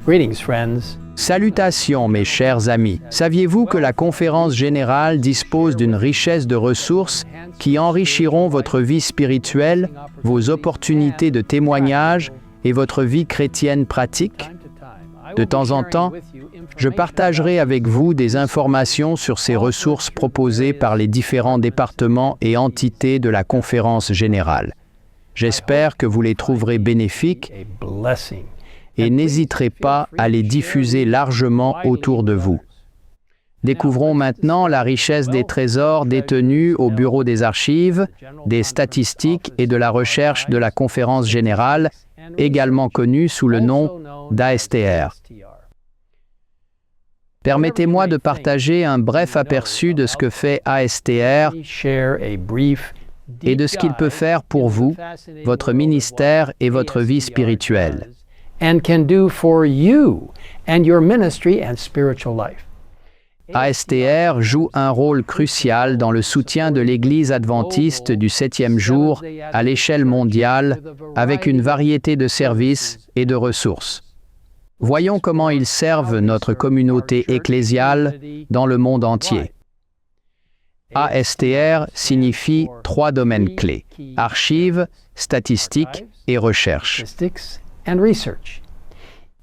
Greetings, friends. Salutations mes chers amis. Saviez-vous que la Conférence Générale dispose d'une richesse de ressources qui enrichiront votre vie spirituelle, vos opportunités de témoignage et votre vie chrétienne pratique? De temps en temps, je partagerai avec vous des informations sur ces ressources proposées par les différents départements et entités de la Conférence Générale. J'espère que vous les trouverez bénéfiques et n'hésiterez pas à les diffuser largement autour de vous. Découvrons maintenant la richesse des trésors détenus au Bureau des archives, des statistiques et de la recherche de la Conférence Générale, également connue sous le nom d'ASTR. Permettez-moi de partager un bref aperçu de ce que fait ASTR et de ce qu'il peut faire pour vous, votre ministère et votre vie spirituelle. And can do for you and your ministry and spiritual life. ASTR joue un rôle crucial dans le soutien de l'Église adventiste du 7e jour à l'échelle mondiale avec une variété de services et de ressources. Voyons comment ils servent notre communauté ecclésiale dans le monde entier. ASTR signifie 3 domaines clés: archives, statistiques et recherche.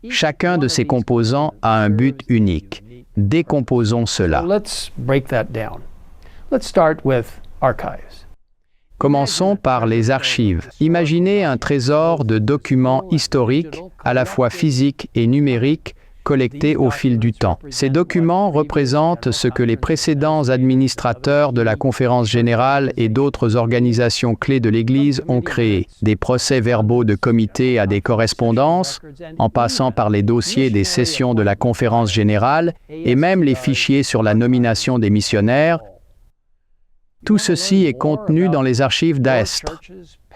Chacun de ces composants a un but unique. Décomposons cela. Commençons par les archives. Imaginez un trésor de documents historiques, à la fois physiques et numériques, collectés au fil du temps. Ces documents représentent ce que les précédents administrateurs de la Conférence Générale et d'autres organisations clés de l'Église ont créé. Des procès-verbaux de comité à des correspondances, en passant par les dossiers des sessions de la Conférence Générale et même les fichiers sur la nomination des missionnaires. Tout ceci est contenu dans les archives d'ASTR.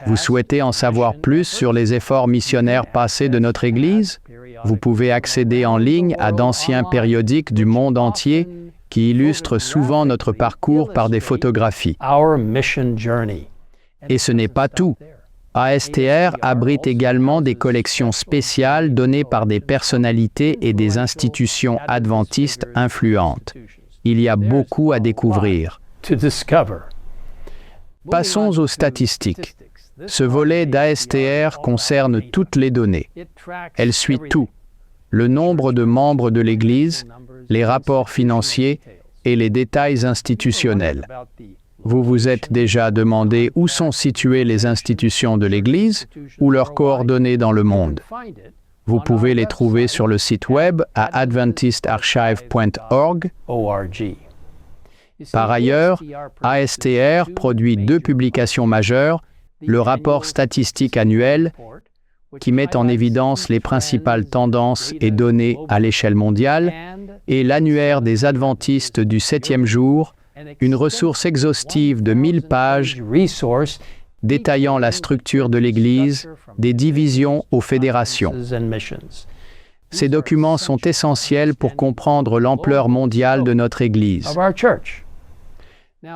Vous souhaitez en savoir plus sur les efforts missionnaires passés de notre Église? Vous pouvez accéder en ligne à d'anciens périodiques du monde entier qui illustrent souvent notre parcours par des photographies. Et ce n'est pas tout. ASTR abrite également des collections spéciales données par des personnalités et des institutions adventistes influentes. Il y a beaucoup à découvrir. Passons aux statistiques. Ce volet d'ASTR concerne toutes les données. Elle suit tout: le nombre de membres de l'Église, les rapports financiers et les détails institutionnels. Vous vous êtes déjà demandé où sont situées les institutions de l'Église ou leurs coordonnées dans le monde. Vous pouvez les trouver sur le site web à adventistarchive.org. Par ailleurs, ASTR produit 2 publications majeures: le rapport statistique annuel, qui met en évidence les principales tendances et données à l'échelle mondiale, et l'annuaire des adventistes du 7e jour, une ressource exhaustive de 1000 pages détaillant la structure de l'Église, des divisions aux fédérations. Ces documents sont essentiels pour comprendre l'ampleur mondiale de notre Église.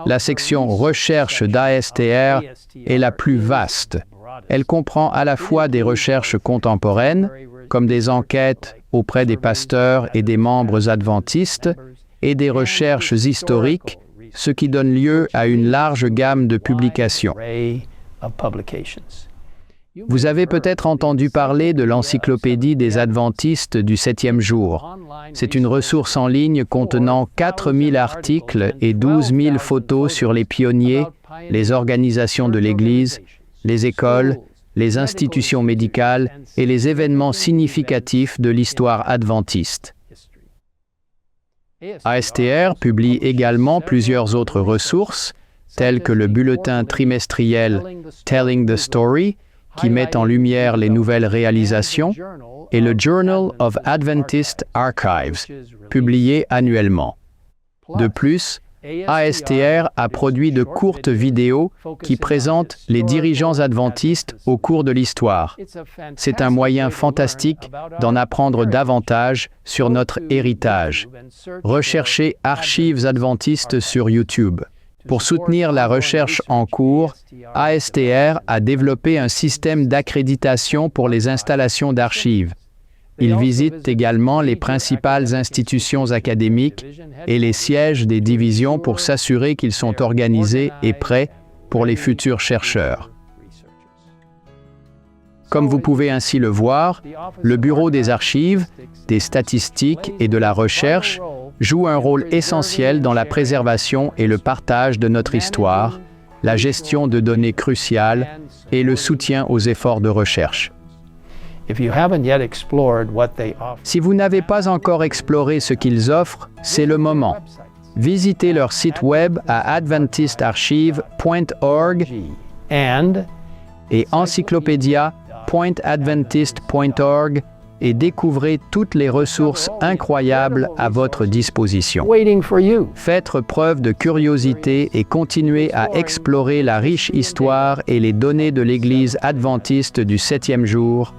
La section recherche d'ASTR est la plus vaste. Elle comprend à la fois des recherches contemporaines, comme des enquêtes auprès des pasteurs et des membres adventistes, et des recherches historiques, ce qui donne lieu à une large gamme de publications. Vous avez peut-être entendu parler de l'Encyclopédie des Adventistes du 7e jour. C'est une ressource en ligne contenant 4000 articles et 12 000 photos sur les pionniers, les organisations de l'Église, les écoles, les institutions médicales et les événements significatifs de l'histoire adventiste. ASTR publie également plusieurs autres ressources, telles que le bulletin trimestriel Telling the Story, qui met en lumière les nouvelles réalisations, et le Journal of Adventist Archives, publié annuellement. De plus, ASTR a produit de courtes vidéos qui présentent les dirigeants adventistes au cours de l'histoire. C'est un moyen fantastique d'en apprendre davantage sur notre héritage. Recherchez Archives adventistes sur YouTube. Pour soutenir la recherche en cours, ASTR a développé un système d'accréditation pour les installations d'archives. Ils visitent également les principales institutions académiques et les sièges des divisions pour s'assurer qu'ils sont organisés et prêts pour les futurs chercheurs. Comme vous pouvez ainsi le voir, le Bureau des archives, des statistiques et de la recherche joue un rôle essentiel dans la préservation et le partage de notre histoire, la gestion de données cruciales et le soutien aux efforts de recherche. Si vous n'avez pas encore exploré ce qu'ils offrent, c'est le moment. Visitez leur site web à adventistarchive.org et encyclopédia.adventist.org et découvrez toutes les ressources incroyables à votre disposition. Faites preuve de curiosité et continuez à explorer la riche histoire et les données de l'Église adventiste du 7e jour.